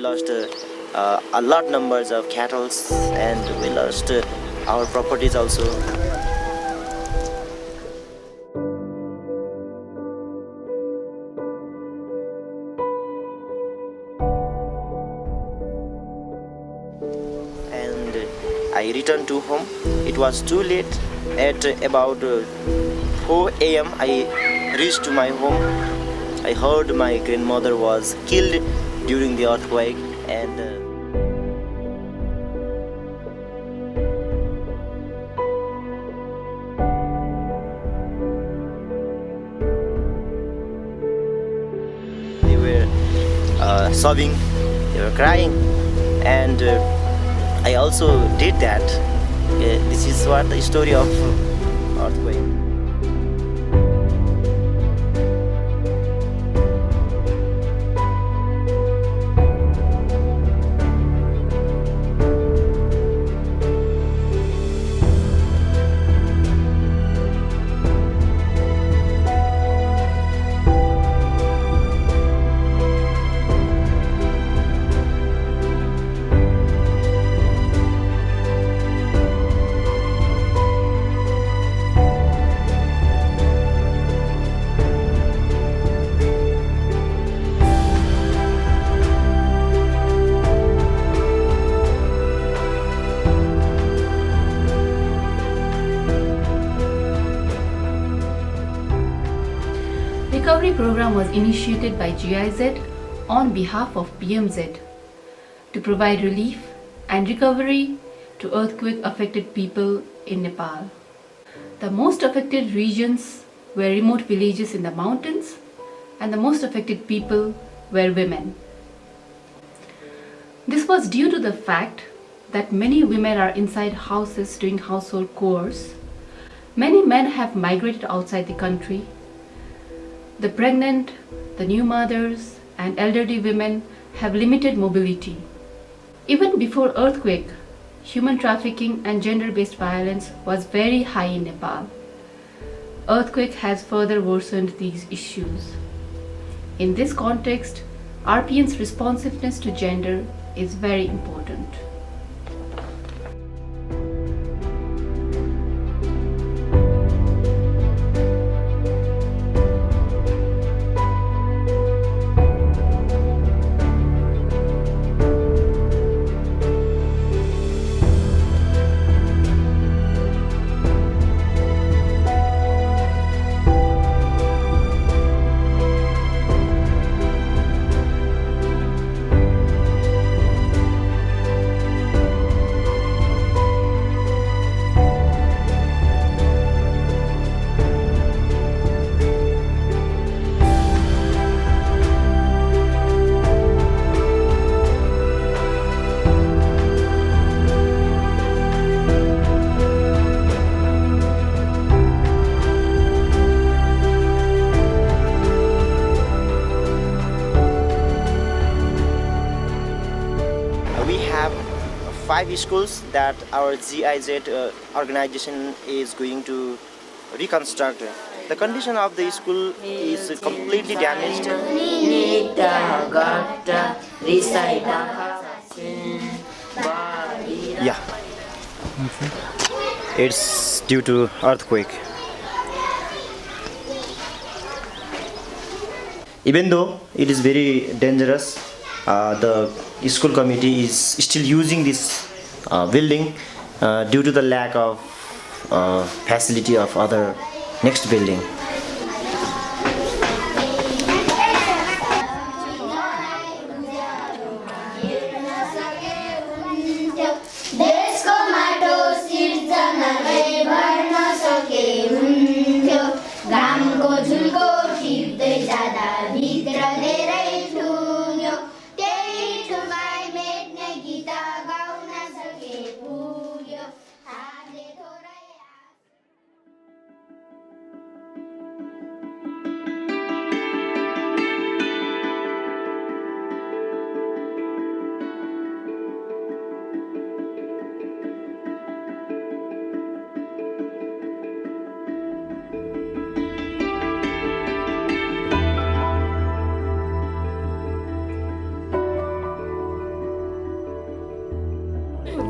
lost a lot numbers of cattle, and we lost our properties also. And I returned to home. It was too late. At about 4 a.m. I reached to my home. I heard my grandmother was killed during the earthquake, and they were sobbing, they were crying, and I also did that. This is what the story of earthquake. Recovery program was initiated by GIZ on behalf of PMZ to provide relief and recovery to earthquake affected people in Nepal. The most affected regions were remote villages in the mountains, and the most affected people were women. This was due to the fact that many women are inside houses doing household chores. Many men have migrated outside the country. The pregnant, the new mothers, and elderly women have limited mobility. Even before earthquake, human trafficking and gender-based violence was very high in Nepal. Earthquake has further worsened these issues. In this context, RPN's responsiveness to gender is very important. We have 5 schools that our GIZ organization is going to reconstruct. The condition of the school is completely damaged. Yeah, it's due to earthquake. Even though it is very dangerous, the school committee is still using this building due to the lack of facility of other next building.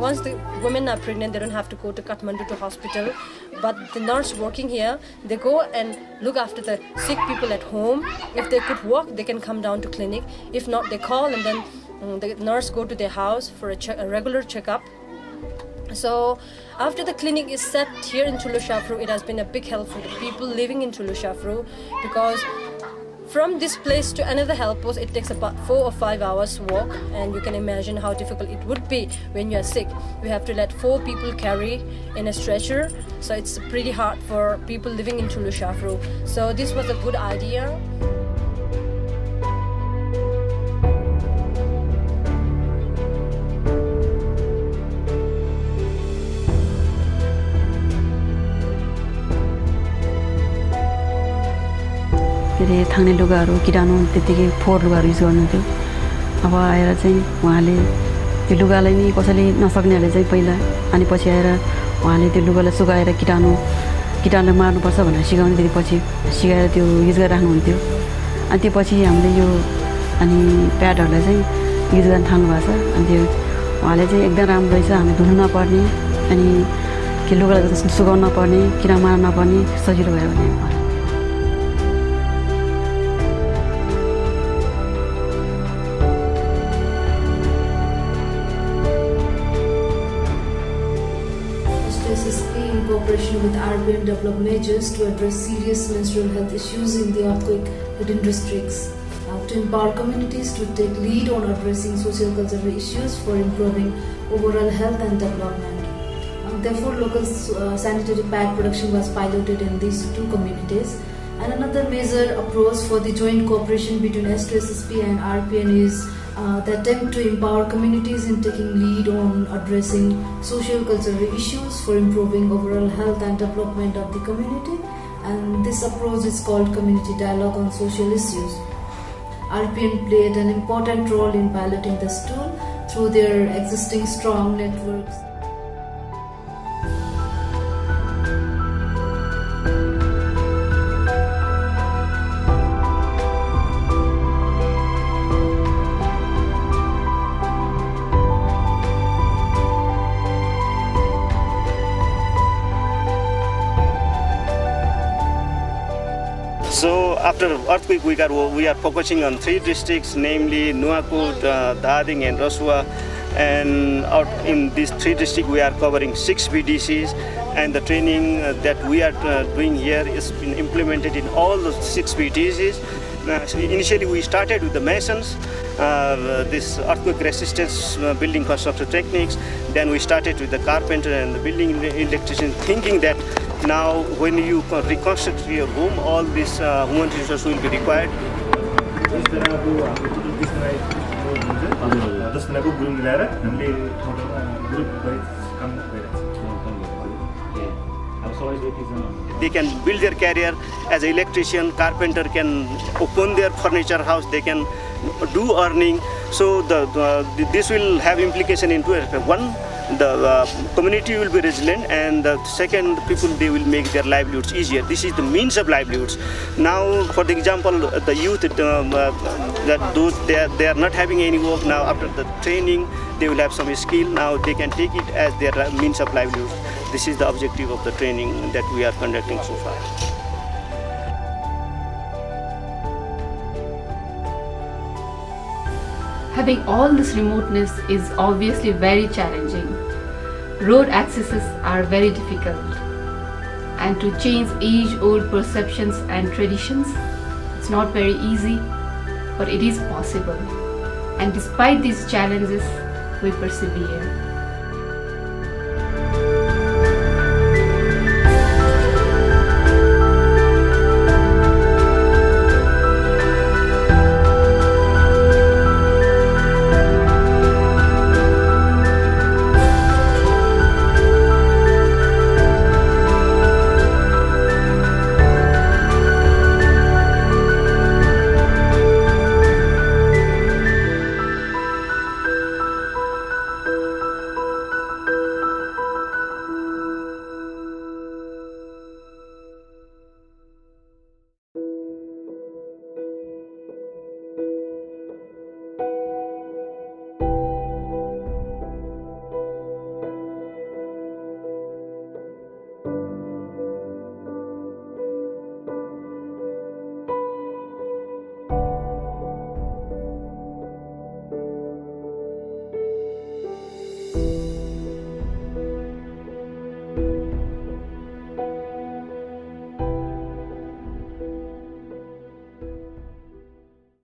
once the women are pregnant, they don't have to go to Kathmandu to hospital. But the nurse working here, they go and look after the sick people at home. If they could walk, they can come down to clinic. If not, they call and then the nurse go to their house for a regular checkup. So after the clinic is set here in Chulu Shafru, it has been a big help for the people living in Chulu Shafru, because from this place to another health post, it takes about 4 or 5 hours walk, and you can imagine how difficult it would be when you are sick. We have to let 4 people carry in a stretcher, so it's pretty hard for people living in Chulu Shafru. So this was a good idea. थाङ्ने लुगाहरू किटानु त्यतिकै फोहोर लुगाहरू use गर्नुहुन्थ्यो अब आएर चाहिँ उहाँले त्यो लुगालाई नि कसैले नसक्नेहरूले चाहिँ पहिला अनि पछि आएर उहाँले त्यो लुगालाई सुकाएर किटाणुलाई मार्नुपर्छ भनेर सिकाउने त्यति पछि सिकाएर त्यो युज गरेर राख्नुहुन्थ्यो अनि त्यो पछि हामीले यो अनि प्याडहरूलाई चाहिँ युज गर्न थाल्नु भएको छ अनि त्यो उहाँले चाहिँ एकदम राम्रो रहेछ हामी धुनु नपर्ने अनि त्यो लुगालाई सुकाउनु नपर्ने किरा मार्न नपर्ने सजिलो भयो भने in cooperation with RPN developed measures to address serious menstrual health issues in the earthquake-hidden districts, to empower communities to take lead on addressing social cultural issues for improving overall health and development. Therefore, local sanitary pad production was piloted in these 2 communities. And another major approach for the joint cooperation between S2SSP and RPN is the attempt to empower communities in taking lead on addressing social cultural issues for improving overall health and development of the community, and this approach is called community dialogue on social issues. RPN played an important role in piloting this tool through their existing strong networks. So after earthquake, we are focusing on 3 districts, namely Nuwakot, Dading and Rasua. And out in these 3 districts, we are covering 6 BDCs, and the training that we are doing here is been implemented in all the 6 BDCs. Initially, we started with the masons, this earthquake resistance building construction techniques. Then we started with the carpenter and the building electrician, thinking that now when you reconstruct your home, all these human resources will be required. They can build their career as an electrician, carpenter can open their furniture house, they can do earning. So this will have implication into it. One, the community will be resilient, and the second, people, they will make their livelihoods easier. This is the means of livelihoods. Now, for the example, the youth, they are not having any work now. After the training, they will have some skill. Now they can take it as their means of livelihood. This is the objective of the training that we are conducting so far. Having all this remoteness is obviously very challenging. Road accesses are very difficult. And to change age-old perceptions and traditions, it's not very easy, but it is possible. And despite these challenges, we persevere.